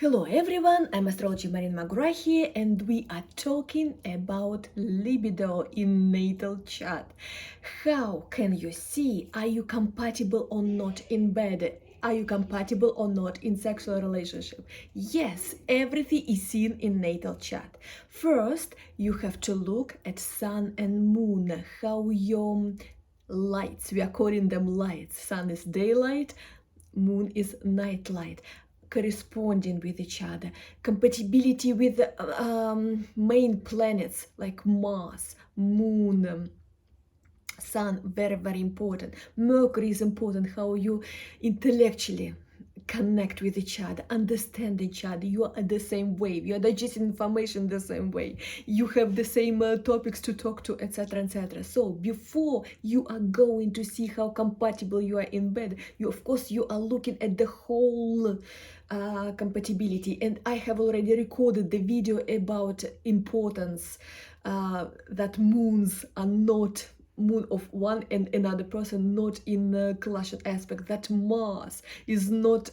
Hello everyone, I'm Astrologer Marina McGrath here, and we are talking about libido in natal chart. How can you see, are you compatible or not in bed? Are you compatible or not in sexual relationship? Yes, everything is seen in natal chart. First, you have to look at sun and moon, how your lights, we are calling them lights. Sun is daylight, moon is night light, corresponding with each other. Compatibility with the main planets like Mars, Moon, Sun, very important. Mercury is important, how you intellectually connect with each other, understand each other. You are at the same wave, you are digesting information the same way, you have the same topics to talk to, etc, etc. So before you are going to see how compatible you are in bed, of course you are looking at the whole compatibility. And I have already recorded the video about importance that moons are not moon of one and another person not in collision aspect, that Mars is not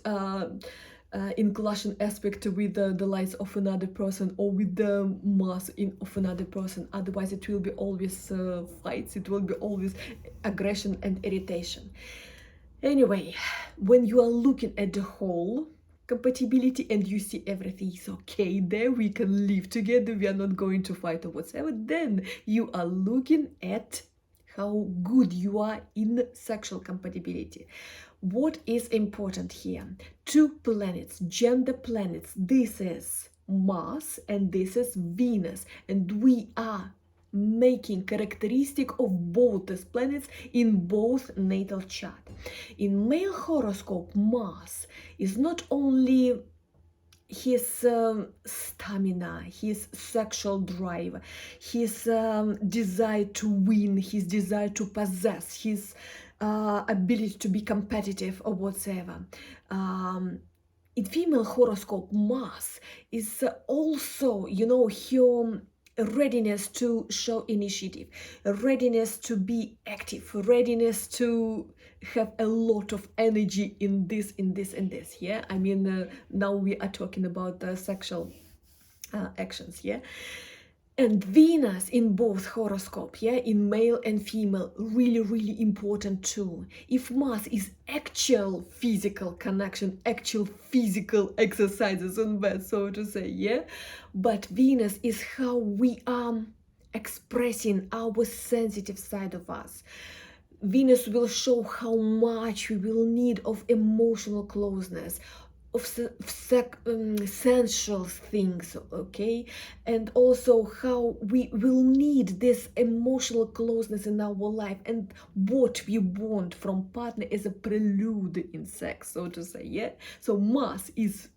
in collision aspect with the lights of another person or with the Mars of another person. Otherwise it will be always fights, it will be always aggression and irritation. Anyway, when you are looking at the whole compatibility and you see everything is okay there, we can live together, we are not going to fight or whatever, then you are looking at how good you are in sexual compatibility. What is important here? Two planets, gender planets. This is Mars and this is Venus, and we are making characteristic of both these planets in both natal chart. In male horoscope, Mars is not only his stamina, his sexual drive, his desire to win, his desire to possess, his ability to be competitive or whatever. In female horoscope, Mars is also, her readiness to show initiative, readiness to be active, readiness to have a lot of energy in this, and this. Yeah, I mean, now we are talking about sexual actions. Yeah. And Venus in both horoscope, yeah, in male and female, really important too. If Mars is actual physical connection, actual physical exercises on bed, so to say, yeah, but Venus is how we are expressing our sensitive side of us. Venus will show how much we will need of emotional closeness, of sensual things, okay, and also how we will need this emotional closeness in our life, and what we want from partner is a prelude in sex, so to say, yeah. So Mars is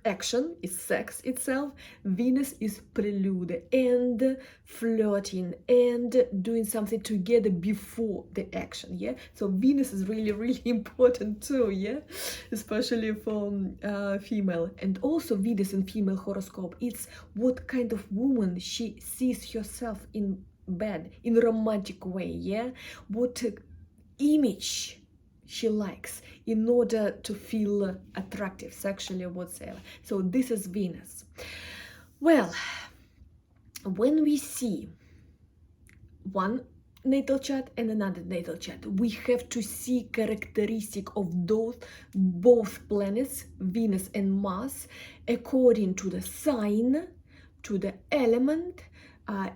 action, is sex itself, Venus is prelude and flirting and doing something together before the action, yeah. So Venus is really important too, yeah, especially for female. And also Venus in female horoscope, it's what kind of woman she sees herself in bed in a romantic way, yeah, what image she likes in order to feel attractive sexually or whatsoever. So this is Venus. Well, when we see one natal chart and another natal chart, we have to see characteristic of those both planets, Venus and Mars, according to the sign, to the element,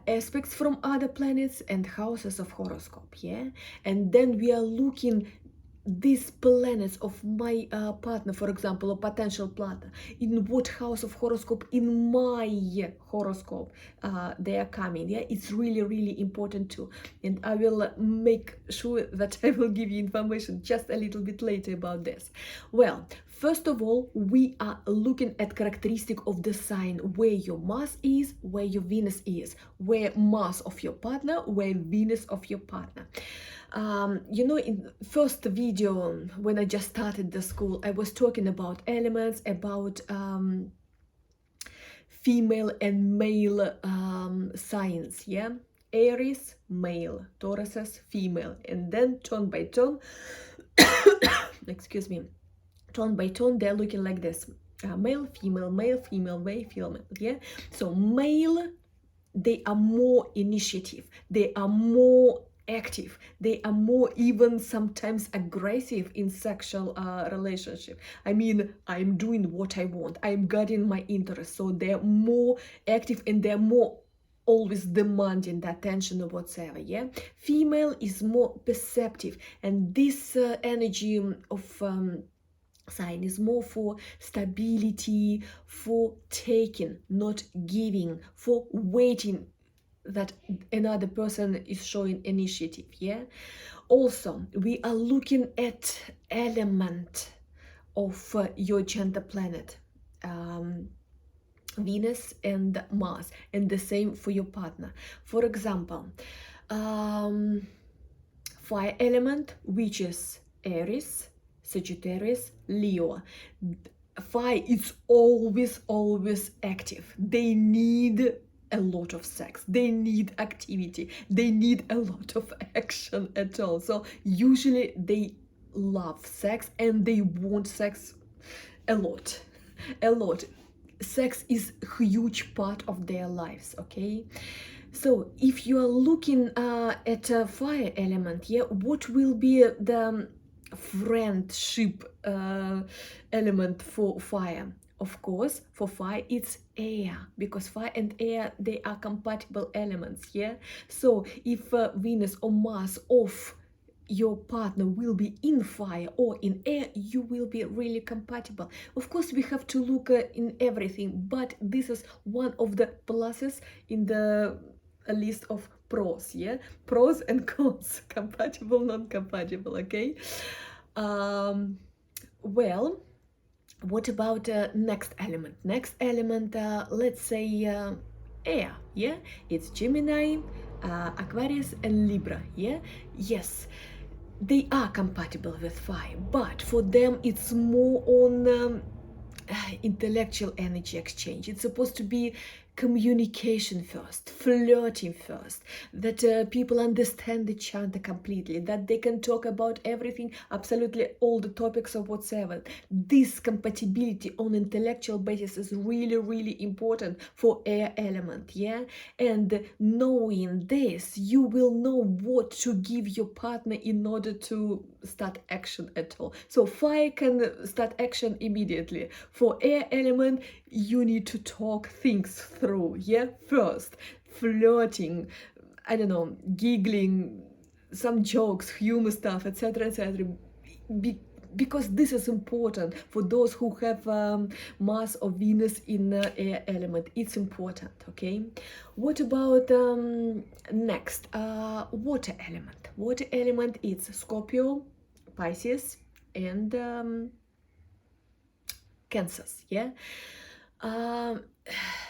aspects from other planets and houses of horoscope, yeah. And then we are looking these planets of my partner, for example, or potential partner, in what house of horoscope in my horoscope they are coming, yeah. It's really important too, and I will make sure that I will give you information just a little bit later about this. Well, first of all, we are looking at characteristic of the sign, where your Mars is, where your Venus is, where Mars of your partner, where Venus of your partner. In first video when I just started the school, I was talking about elements, about female and male signs, yeah. Aries, male, Tauruses, female, and then turn by turn excuse me, turn by turn they're looking like this. Male, female, male, female, male, female, yeah? So male, they are more initiative, they are more active, they are more even sometimes aggressive in sexual relationship. I mean, I'm doing what I want, I'm guarding my interests, so they're more active and they're more always demanding the attention or whatsoever, yeah? Female is more perceptive, and this energy of sign is more for stability, for taking, not giving, for waiting that another person is showing initiative, yeah? Also, we are looking at element of your gender planet, Venus and Mars, and the same for your partner. For example, fire element, which is Aries, Sagittarius, Leo. Fire is always active. They need a lot of sex, they need activity, they need a lot of action at all. So usually they love sex and they want sex a lot. Sex is a huge part of their lives, okay? So if you are looking at a fire element, yeah, what will be the friendship element for fire? Of course, for fire, it's air, because fire and air, they are compatible elements, yeah? So if Venus or Mars of your partner will be in fire or in air, you will be really compatible. Of course, we have to look in everything, but this is one of the pluses in the list of pros, yeah? Pros and cons, compatible, non-compatible, okay? Well, what about next element? Next element, let's say air, yeah? It's Gemini, Aquarius and Libra, yeah? Yes, they are compatible with fire, but for them it's more on intellectual energy exchange. It's supposed to be communication first, flirting first, that people understand each other completely, that they can talk about everything, absolutely all the topics or whatsoever. This compatibility on intellectual basis is really important for air element, yeah? And knowing this, you will know what to give your partner in order to start action at all. So fire can start action immediately. For air element, you need to talk things through, yeah? First, flirting, I don't know, giggling, some jokes, humor stuff, etc., etc. Because this is important for those who have Mars or Venus in air element. It's important, okay? What about next? Water element. Water element is Scorpio, Pisces, and Cancers, yeah?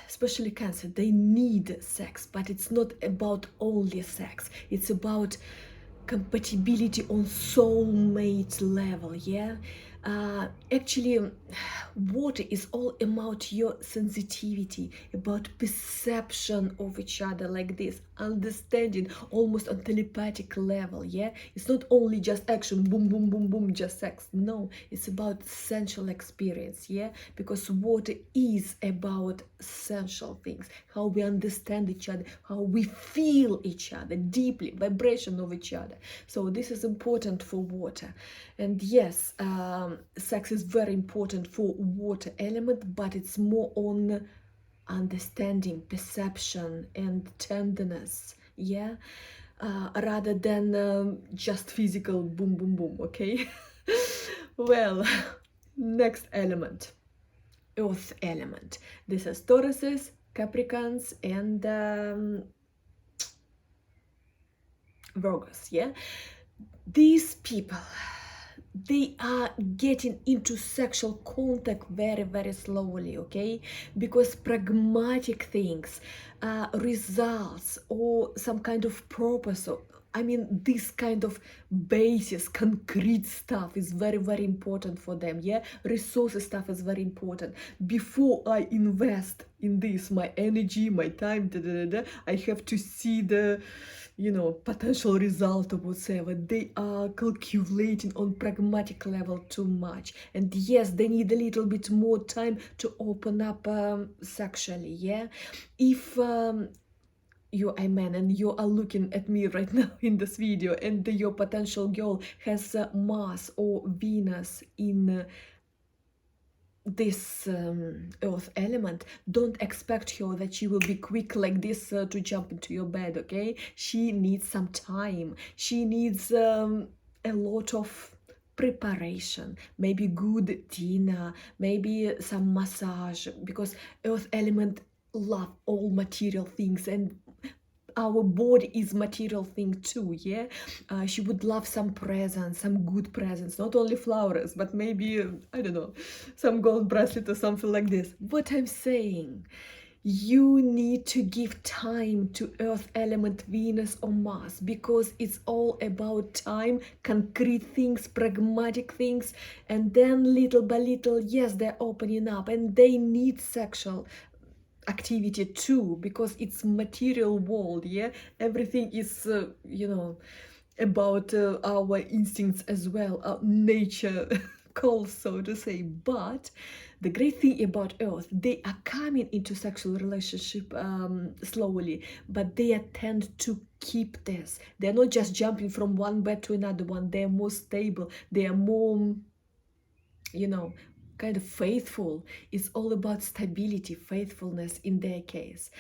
Especially Cancer, they need sex, but it's not about only sex. It's about compatibility on soulmate level, yeah? Actually, water is all about your sensitivity, about perception of each other, like this, understanding almost on telepathic level, yeah? It's not only just action, boom, boom, boom, boom, just sex. No, it's about sensual experience, yeah? Because water is about sensual things, how we understand each other, how we feel each other deeply, vibration of each other. So this is important for water. And yes, sex is very important for water element, but it's more on understanding, perception and tenderness, yeah, rather than just physical boom boom boom, okay? Well, next element, earth element. This is Tauruses, Capricorns and Virgos, yeah? These people, they are getting into sexual contact very slowly, okay? Because pragmatic things, results, or some kind of purpose, or I mean, this kind of basis, concrete stuff is very important for them, yeah? Resources stuff is very important. Before I invest in this, my energy, my time, I have to see the you know, potential result or whatever. They are calculating on pragmatic level too much. And yes, they need a little bit more time to open up sexually, yeah? If you're a man and you are looking at me right now in this video, and your potential girl has Mars or Venus in this earth element, don't expect her that she will be quick like this to jump into your bed, okay? She needs some time. She needs a lot of preparation, maybe good dinner, maybe some massage, because earth element love all material things, and our body is material thing too, yeah? She would love some presents, some good presents, not only flowers, but maybe, I don't know, some gold bracelet or something like this. What I'm saying, you need to give time to earth element Venus or Mars, because it's all about time, concrete things, pragmatic things, and then little by little, yes, they're opening up and they need sexual activity too, because it's material world, yeah? Everything is you know, about our instincts as well, our nature calls, so to say. But the great thing about earth, they are coming into sexual relationship slowly, but they tend to keep this. They're not just jumping from one bed to another one. They're more stable, they are more, you know, kind of faithful. It's all about stability, faithfulness in their case.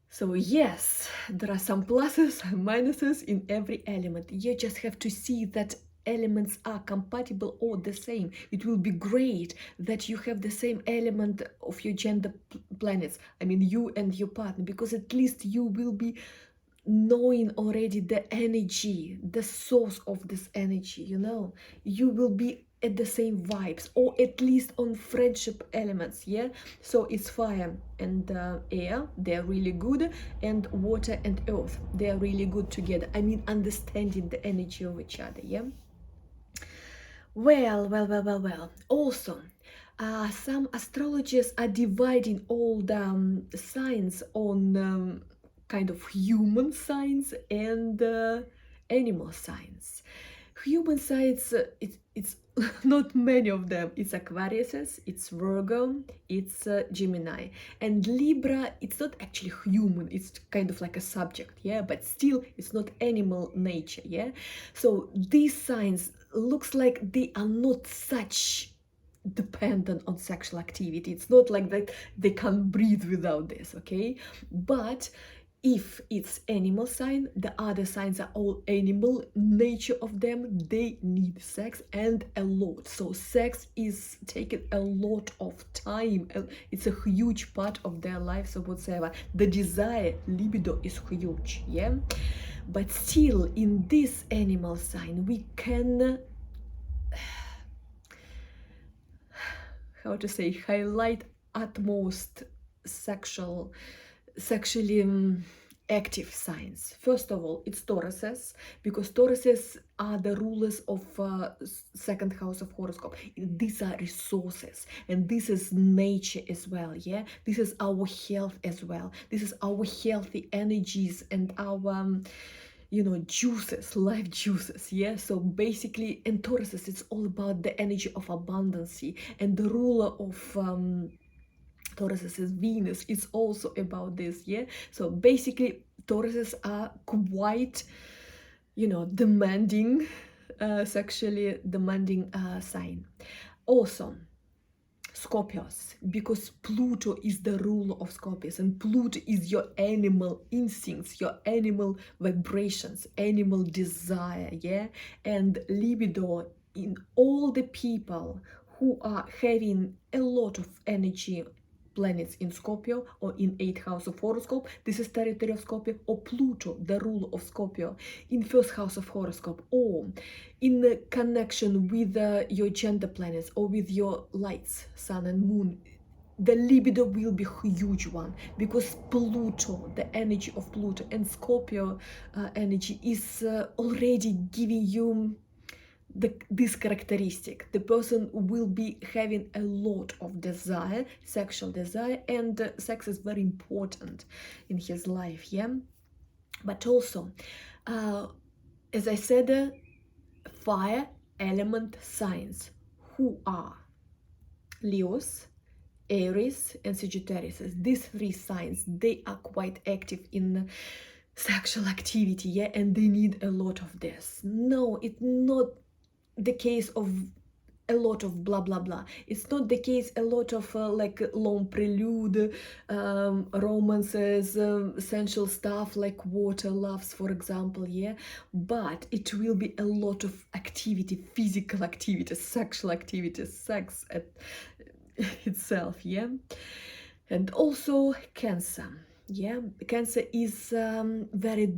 So yes, there are some pluses and minuses in every element. You just have to see that elements are compatible or the same. It will be great that you have the same element of your gender planets. I mean, you and your partner, because at least you will be knowing already the energy, the source of this energy, you know. You will be at the same vibes, or at least on friendship elements, yeah? So it's fire and air, they're really good, and water and earth, they're really good together. I mean, understanding the energy of each other, yeah? Well. Also, some astrologers are dividing all the signs on kind of human signs and animal signs. Human signs, it's not many of them. It's Aquarius, it's Virgo, it's Gemini. And Libra, it's not actually human, it's kind of like a subject, yeah? But still, it's not animal nature, yeah? So these signs looks like they are not such dependent on sexual activity. It's not like that they can't breathe without this, okay? But if it's animal sign, the other signs are all animal nature of them. They need sex, and a lot. So sex is taking a lot of time. It's a huge part of their lives or whatsoever. The desire, libido, is huge, yeah? But still, in this animal sign, we can, how to say, highlight utmost sexually active signs. First of all, it's Tauruses, because Tauruses are the rulers of second house of horoscope. These are resources, and this is nature as well, yeah? This is our health as well. This is our healthy energies and our you know, juices, life juices, yeah? So basically, in Tauruses, it's all about the energy of abundancy, and the ruler of Tauruses is Venus. Is also about this, yeah? So basically, Tauruses are quite, you know, demanding, sexually demanding sign. Also, Scorpios, because Pluto is the ruler of Scorpios, and Pluto is your animal instincts, your animal vibrations, animal desire, yeah? And libido in all the people who are having a lot of energy planets in Scorpio or in 8th house of horoscope, this is territory of Scorpio, or Pluto, the ruler of Scorpio, in 1st house of horoscope, or in the connection with your gender planets or with your lights, sun and moon, the libido will be a huge one, because Pluto, the energy of Pluto and Scorpio energy is already giving you this characteristic. The person will be having a lot of desire, sexual desire, and sex is very important in his life, yeah? But also, as I said, fire element signs who are Leos, Aries, and Sagittarius. These three signs, they are quite active in sexual activity, yeah, and they need a lot of this. No, it's not the case of a lot of blah blah blah. It's not the case a lot of like long prelude, romances, sensual stuff like water loves, for example, yeah, but it will be a lot of activity, physical activity, sexual activity, sex at itself, yeah. And also Cancer, yeah, Cancer is very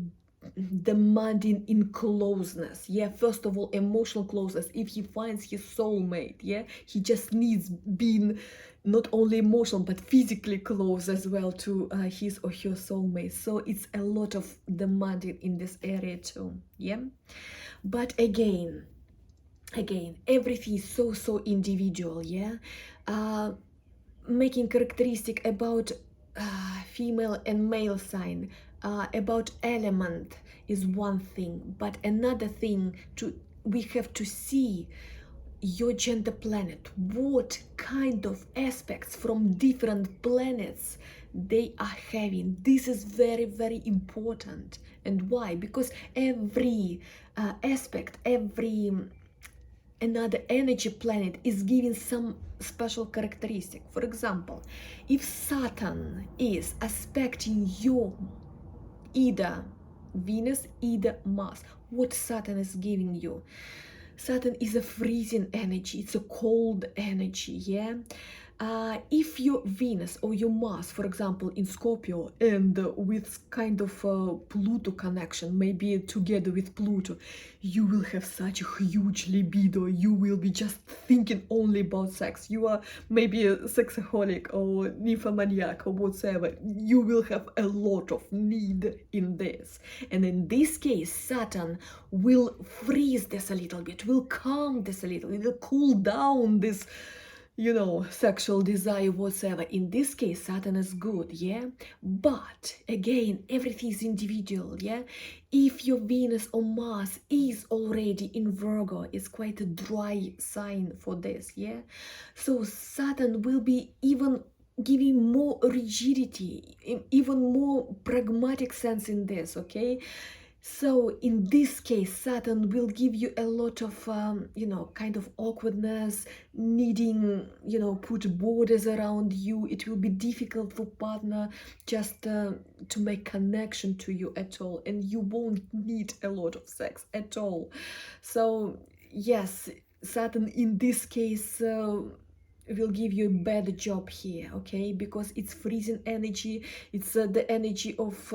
demanding in closeness, yeah. First of all, emotional closeness. If he finds his soulmate, yeah, he just needs being not only emotional but physically close as well to his or her soulmate. So it's a lot of demanding in this area too, yeah. But again, everything is so individual, yeah. Making characteristic about female and male sign, about element is one thing, but another thing we have to see your gender planet, what kind of aspects from different planets they are having. This is very important. And why? Because every aspect, every another energy planet is giving some special characteristic. For example, if Saturn is aspecting your either Venus, either Mars, what Saturn is giving you? Saturn is a freezing energy, it's a cold energy, yeah. If your Venus or your Mars, for example, in Scorpio and with kind of Pluto connection, maybe together with Pluto, you will have such a huge libido. You will be just thinking only about sex. You are maybe a sexaholic or nymphomaniac or whatever. You will have a lot of need in this. And in this case, Saturn will freeze this a little bit, will calm this a little, it will cool down this, you know, sexual desire, whatever. In this case, Saturn is good, yeah. But again, everything is individual, yeah. If your Venus or Mars is already in Virgo, it's quite a dry sign for this, yeah. So Saturn will be even giving more rigidity, even more pragmatic sense in this, okay. So in this case, Saturn will give you a lot of, you know, kind of awkwardness, needing, you know, put borders around you. It will be difficult for partner just to make connection to you at all, and you won't need a lot of sex at all. So yes, Saturn in this case will give you a better job here, okay, because it's freezing energy. It's the energy of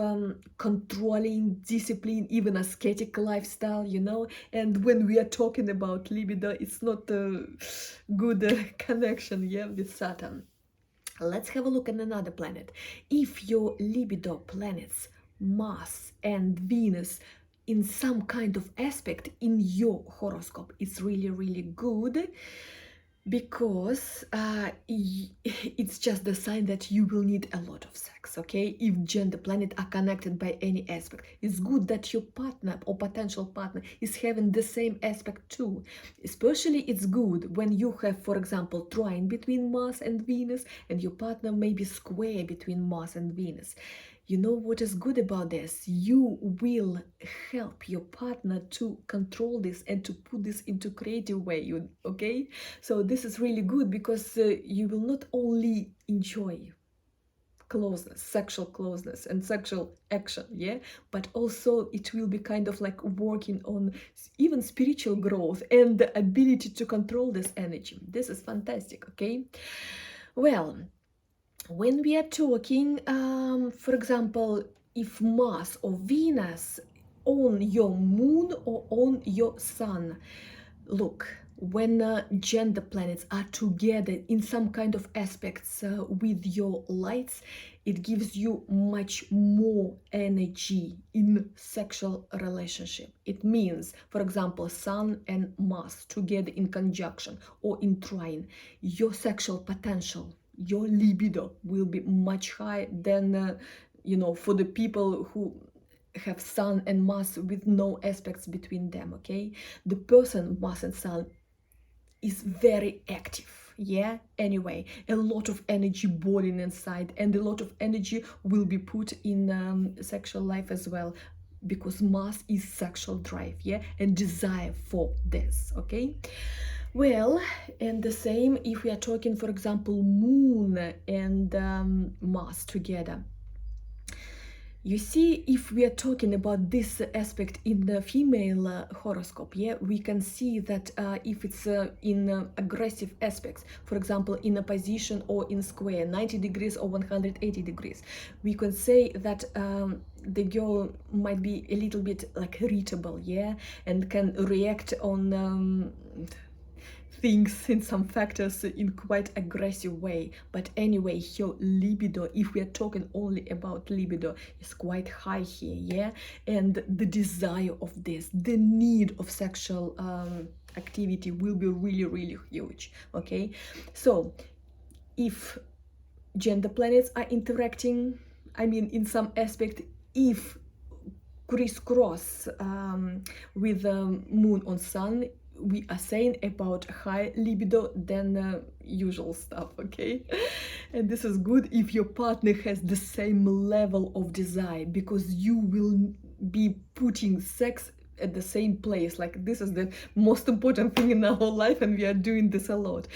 controlling, discipline, even ascetic lifestyle, you know. And when we are talking about libido, it's not a good connection, yeah, with Saturn. Let's have a look at another planet. If your libido planets Mars and Venus in some kind of aspect in your horoscope, it's really good, because it's just the sign that you will need a lot of sex, okay. If gender planet are connected by any aspect, it's good that your partner or potential partner is having the same aspect too. Especially it's good when you have, for example, trine between Mars and Venus, and your partner may be square between Mars and Venus. You know what is good about this? You will help your partner to control this and to put this into creative way, okay? So this is really good, because you will not only enjoy closeness, sexual closeness and sexual action, yeah, but also it will be kind of like working on even spiritual growth and the ability to control this energy. This is fantastic, okay? Well, when we are talking, for example, if Mars or Venus on your moon or on your sun, look, when gender planets are together in some kind of aspects with your lights, it gives you much more energy in sexual relationship. It means, for example, Sun and Mars together in conjunction or in trine, your sexual potential, your libido will be much higher than, you know, for the people who have Sun and Mars with no aspects between them, okay? The person, Mars and Sun, is very active, yeah? Anyway, a lot of energy boiling inside, and a lot of energy will be put in sexual life as well, because Mars is sexual drive, yeah? And desire for this, okay? Well, and the same if we are talking, for example, Moon and Mars together. You see, if we are talking about this aspect in the female horoscope, yeah, we can see that if it's in aggressive aspects, for example, in a position or in square, 90 degrees or 180 degrees, we can say that the girl might be a little bit like irritable, yeah, and can react on things in some factors in quite aggressive way. But anyway, her libido, if we are talking only about libido, is quite high here, yeah? And the desire of this, the need of sexual activity will be really, really huge, okay? So if gender planets are interacting, I mean, in some aspect, if crisscross with Moon on Sun, we are saying about high libido than usual stuff, okay? And this is good if your partner has the same level of desire, because you will be putting sex at the same place. Like, this is the most important thing in our life, and we are doing this a lot.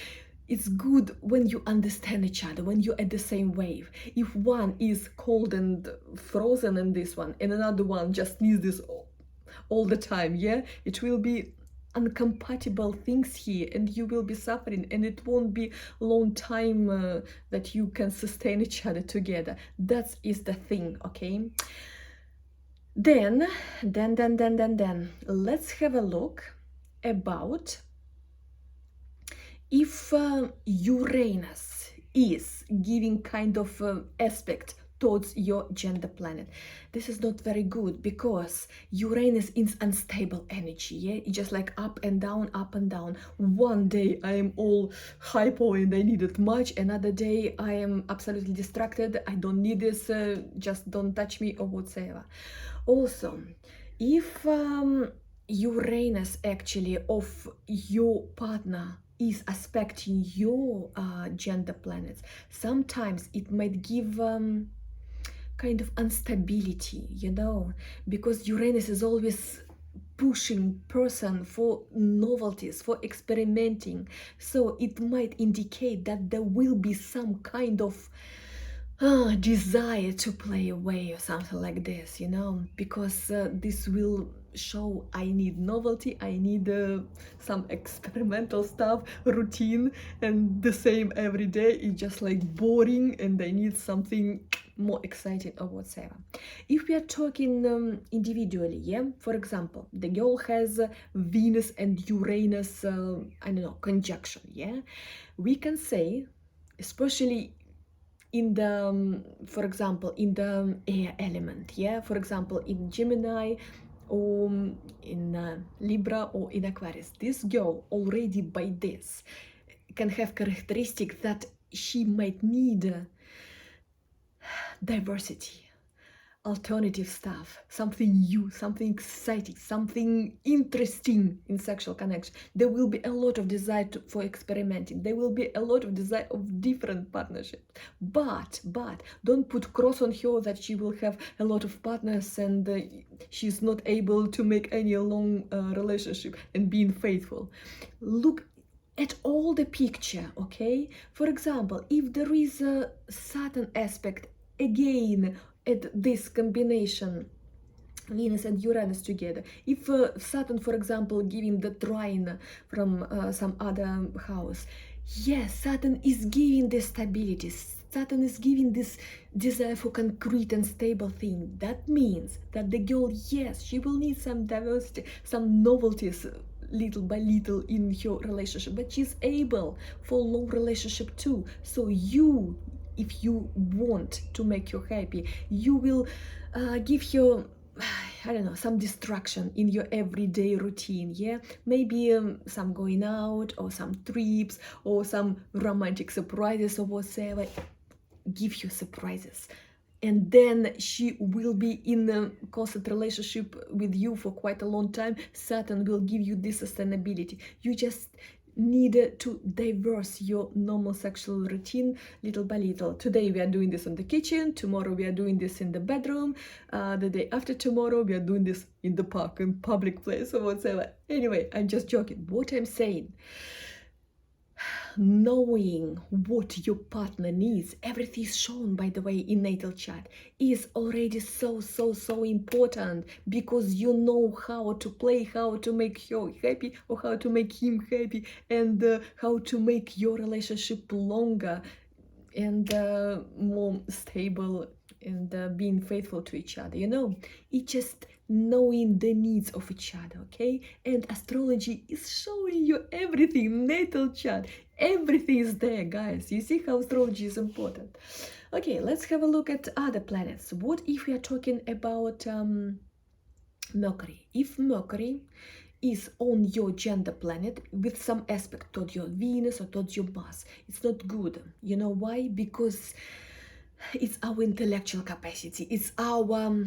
It's good when you understand each other, when you're at the same wave. If one is cold and frozen in this one, and another one just needs this all the time, yeah, it will be incompatible things here, and you will be suffering, and it won't be long time that you can sustain each other together. That is the thing, okay? Then let's have a look about if Uranus is giving kind of aspect towards your gender planet. This is not very good, because Uranus is unstable energy, yeah? It's just like up and down, up and down. One day I am all hypo and I need it much, another day I am absolutely distracted, I don't need this, just don't touch me or whatsoever. Also, if Uranus actually of your partner is aspecting your gender planets, sometimes it might give kind of instability, you know, because Uranus is always pushing person for novelties, for experimenting. So it might indicate that there will be some kind of desire to play away or something like this, you know, because this will show I need novelty, I need some experimental stuff, routine, and the same every day is just like boring, and I need something more exciting or whatsoever. If we are talking individually, yeah, for example, the girl has Venus and Uranus, I don't know, conjunction, yeah, we can say, especially in the for example, in the air element, yeah, for example, in Gemini or in Libra or in Aquarius, this girl already by this can have characteristic that she might need diversity, alternative stuff, something new, something exciting, something interesting in sexual connection. There will be a lot of desire for experimenting. There will be a lot of desire of different partnerships. But don't put cross on her that she will have a lot of partners and she's not able to make any long relationship and being faithful. Look at all the picture, okay? For example, if there is a Saturn aspect again at this combination, Venus and Uranus together, if Saturn, for example, giving the trine from some other house, yes, Saturn is giving the stability, Saturn is giving this desire for concrete and stable thing. That means that the girl, yes, she will need some diversity, some novelties little by little in her relationship, but she's able for long relationship too. So you, if you want to make her happy, you will give her, I don't know, some distraction in your everyday routine, yeah? Maybe some going out or some trips or some romantic surprises or whatever. Give you surprises. and then she will be in a constant relationship with you for quite a long time. Saturn will give you this sustainability. You just need to diverse your normal sexual routine little by little. Today we are doing this in the kitchen, tomorrow we are doing this in the bedroom, the day after tomorrow we are doing this in the park, in public place, or whatever. Anyway, I'm just joking. What I'm saying, knowing what your partner needs, everything is shown, by the way, in natal chart, is already so important, because you know how to play, how to make her happy or how to make him happy, and how to make your relationship longer and more stable, and being faithful to each other. It's just knowing the needs of each other, okay? And astrology is showing you everything. Natal chart, everything is there, guys. You see how astrology is important. Okay, let's have a look at other planets. What if we are talking about Mercury? If Mercury is on your gender planet with some aspect towards your Venus or towards your Mars, it's not good. You know why? Because it's our intellectual capacity, it's our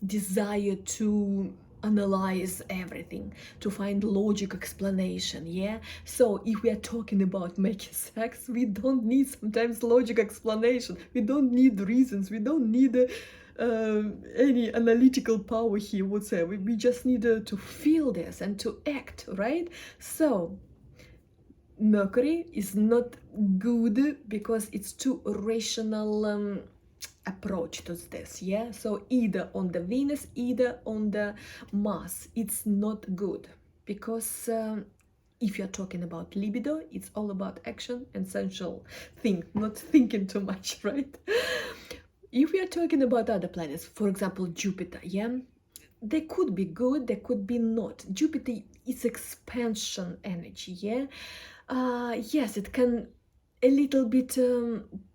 desire to analyze everything, to find logic explanation. Yeah, so if we are talking about making sex, we don't need sometimes logic explanation, we don't need reasons, we don't need any analytical power here whatsoever. We just need to feel this and to act, right? So Mercury is not good because it's too rational approach to this. Yeah, so either on the Venus, either on the Mars, it's not good, because if you're talking about libido, it's all about action and sensual thing, not thinking too much, right? If we are talking about other planets, for example Jupiter, yeah, they could be good, they could be not. Jupiter is expansion energy. Yeah, yes, it can a little bit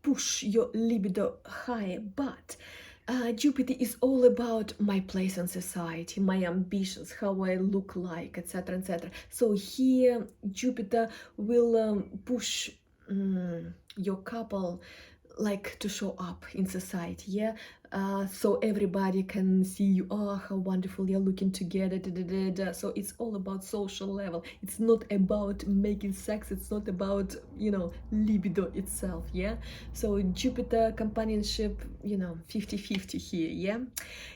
push your libido higher, but Jupiter is all about my place in society, my ambitions, how I look like, etc., etc. So here Jupiter will push your couple like to show up in society. Yeah, so everybody can see you, oh how wonderful you're looking together, da, da, da, da. So it's all about social level, it's not about making sex, it's not about libido itself. Yeah, so Jupiter companionship, 50-50 here. Yeah,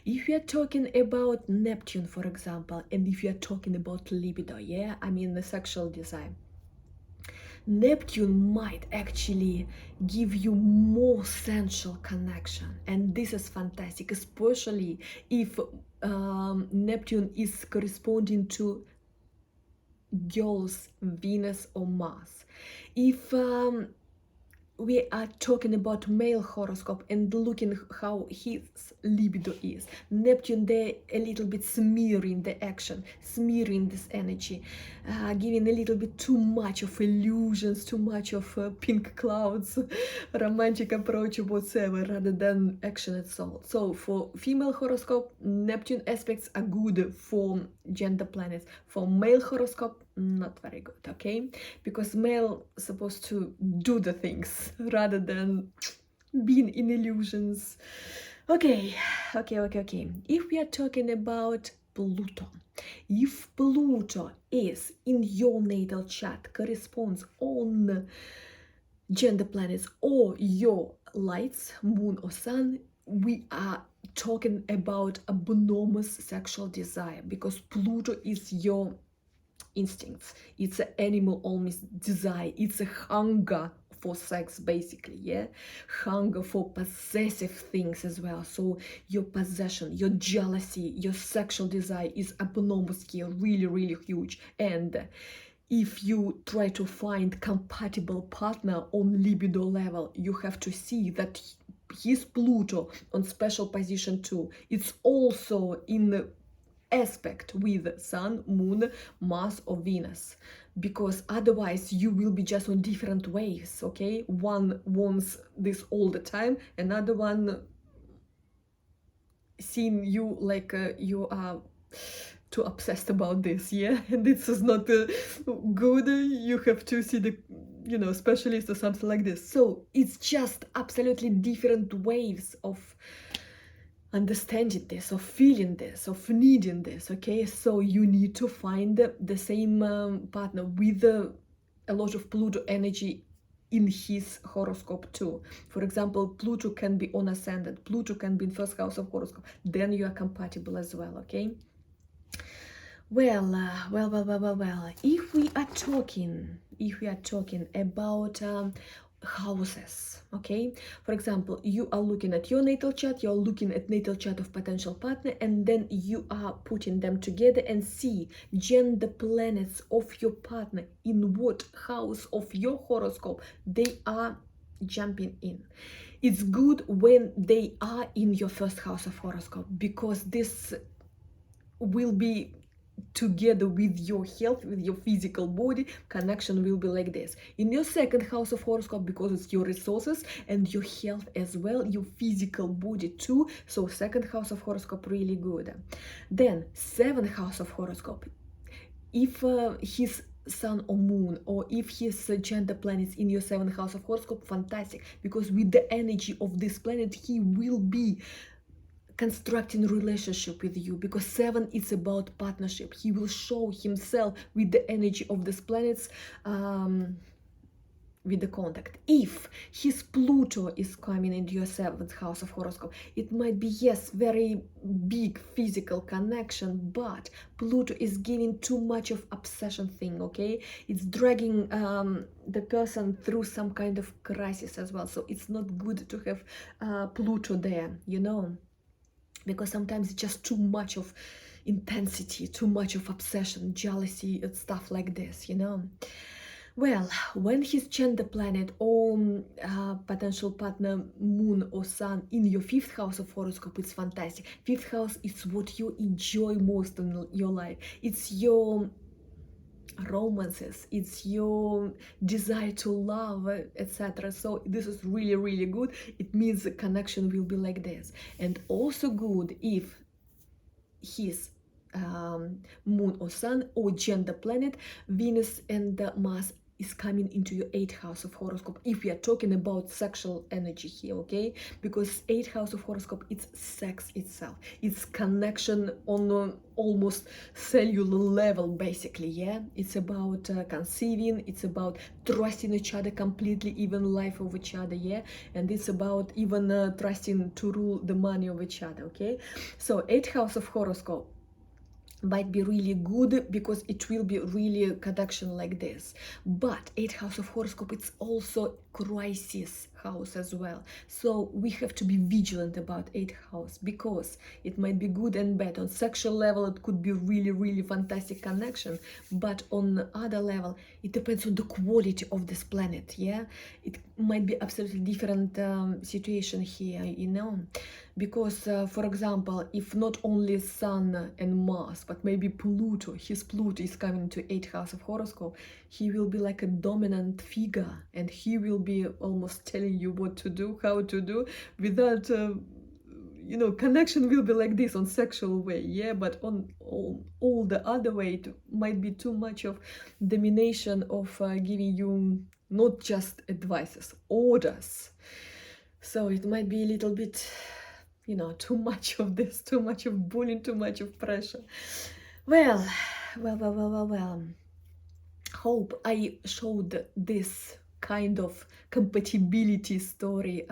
if we are talking about Neptune, for example, and if you are talking about libido, yeah, I mean the sexual desire, Neptune might actually give you more sensual connection, and this is fantastic, especially if Neptune is corresponding to girls' Venus or Mars. If we are talking about male horoscope and looking how his libido is, Neptune there a little bit smearing the action, smearing this energy, giving a little bit too much of illusions, too much of pink clouds, romantic approach or whatsoever, rather than action itself. So for female horoscope, Neptune aspects are good for gender planets. For male horoscope, not very good, okay? Because male is supposed to do the things rather than being in illusions. Okay. If we are talking about Pluto, if Pluto is in your natal chart, corresponds on gender planets or your lights, moon or sun, we are talking about abnormal sexual desire, because Pluto is your instincts, it's an animal almost desire, it's a hunger for sex basically. Yeah, hunger for possessive things as well. So your possession, your jealousy, your sexual desire is abnormal here, really huge. And if you try to find compatible partner on libido level, you have to see that his Pluto on special position too, it's also in aspect with Sun, Moon, Mars or Venus, because otherwise you will be just on different waves. Okay, one wants this all the time, another one seeing you like you are too obsessed about this, yeah, and this is not good. You have to see the, you know, specialist or something like this. So it's just absolutely different waves of understanding this, of feeling this, of needing this. Okay, so you need to find the same partner with a lot of Pluto energy in his horoscope too. For example, Pluto can be on ascendant, Pluto can be in first house of horoscope, then you are compatible as well. Okay, well, if we are talking about houses, okay, for example, you are looking at your natal chart, you're looking at natal chart of potential partner, and then you are putting them together and see gender planets of your partner in what house of your horoscope they are jumping in. It's good when they are in your first house of horoscope, because this will be together with your health, with your physical body. Connection will be like this. In your second house of horoscope, because it's your resources and your health as well, your physical body too, so second house of horoscope really good. Then seventh house of horoscope, if his sun or moon, or if his gender planets in your seventh house of horoscope, fantastic, because with the energy of this planet he will be constructing relationship with you, because 7 is about partnership. He will show himself with the energy of these planets, with the contact. If his Pluto is coming into your 7th house of horoscope, it might be, yes, very big physical connection, but Pluto is giving too much of obsession thing. Okay, it's dragging the person through some kind of crisis as well, so it's not good to have Pluto there, you know, because sometimes it's just too much of intensity, too much of obsession, jealousy, and stuff like this, you know. Well, when his gender planet or potential partner moon or sun in your 5th house of horoscope, it's fantastic. 5th house is what you enjoy most in your life. It's your romances, it's your desire to love, etc. So this is really, really good. It means the connection will be like this. And also good if his moon or sun or gender planet, Venus and Mars, is coming into your 8th house of horoscope, if we are talking about sexual energy here. Okay, because 8th house of horoscope, it's sex itself, it's connection on almost cellular level, basically. Yeah, it's about conceiving, it's about trusting each other completely, even life of each other. Yeah, and it's about even trusting to rule the money of each other. Okay, so 8th house of horoscope might be really good, because it will be really a connection like this. But 8th house of horoscope, it's also crisis house as well, so we have to be vigilant about 8th house, because it might be good and bad. On sexual level, it could be really, really fantastic connection, but on other level, it depends on the quality of this planet. Yeah, it might be absolutely different situation here, you know, because for example, if not only Sun and Mars, but maybe Pluto, his Pluto is coming to 8th house of horoscope, he will be like a dominant figure, and he will be almost telling you what to do, how to do, without you know, connection will be like this on sexual way. Yeah, but on all the other way, it might be too much of domination, of giving you not just advices, orders. So it might be a little bit, you know, too much of this, too much of bullying, too much of pressure. Well. Hope I showed this kind of compatibility story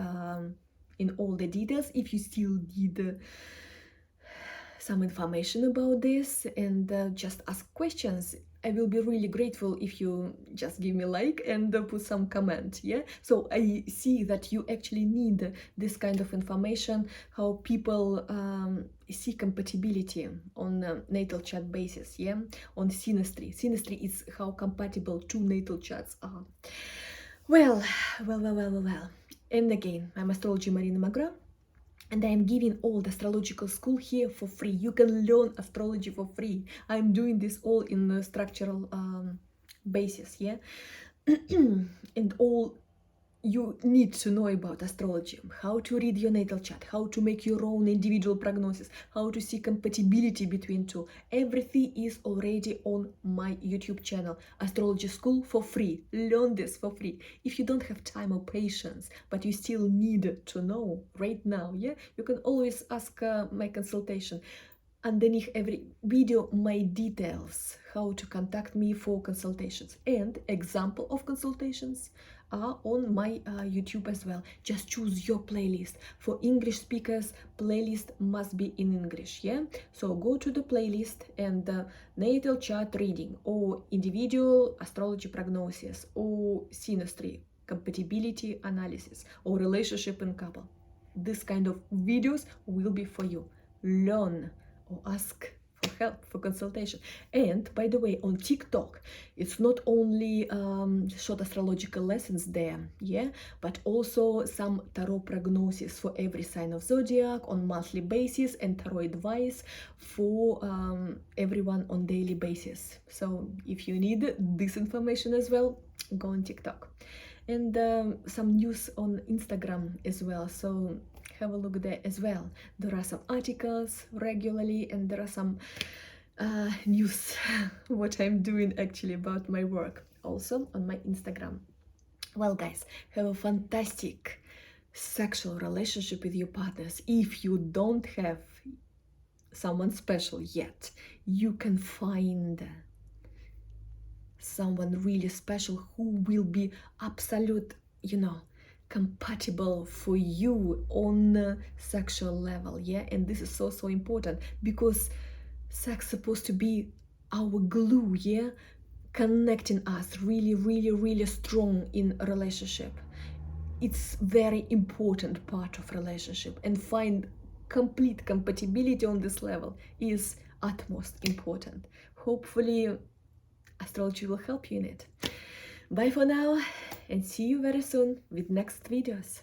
in all the details. If you still need some information about this and just ask questions, I will be really grateful if you just give me a like and put some comment. Yeah, so I see that you actually need this kind of information, how people see compatibility on natal chart basis. Yeah, on Synastry. Synastry is how compatible two natal charts are. Well. And again, I'm Astrologer Marina McGrath, and I'm giving all the astrological school here for free. You can learn astrology for free. I'm doing this all in a structural basis, yeah. And all you need to know about astrology, how to read your natal chart, how to make your own individual prognosis, how to see compatibility between two. Everything is already on my YouTube channel, Astrology School, for free. Learn this for free. If you don't have time or patience, but you still need to know right now, yeah, you can always ask my consultation. Underneath every video, my details, how to contact me for consultations, and example of consultations are on my YouTube as well. Just choose your playlist. For English speakers, playlist must be in English, yeah? So go to the playlist and natal chart reading, or individual astrology prognosis, or synastry, compatibility analysis, or relationship in couple. This kind of videos will be for you. Learn or ask for help, for consultation. And by the way, on TikTok, it's not only short astrological lessons there, yeah, but also some tarot prognosis for every sign of zodiac on monthly basis, and tarot advice for everyone on daily basis. So if you need this information as well, go on TikTok. And some news on Instagram as well, so have a look there as well. There are some articles regularly, and there are some news what I'm doing actually about my work also on my Instagram. Well, guys, have a fantastic sexual relationship with your partners. If you don't have someone special yet, you can find someone really special who will be absolute, compatible for you on a sexual level, yeah. And this is so important, because sex supposed to be our glue, yeah, connecting us really strong in a relationship. It's very important part of relationship, and find complete compatibility on this level is utmost important. Hopefully astrology will help you in it. Bye for now, and see you very soon with next videos.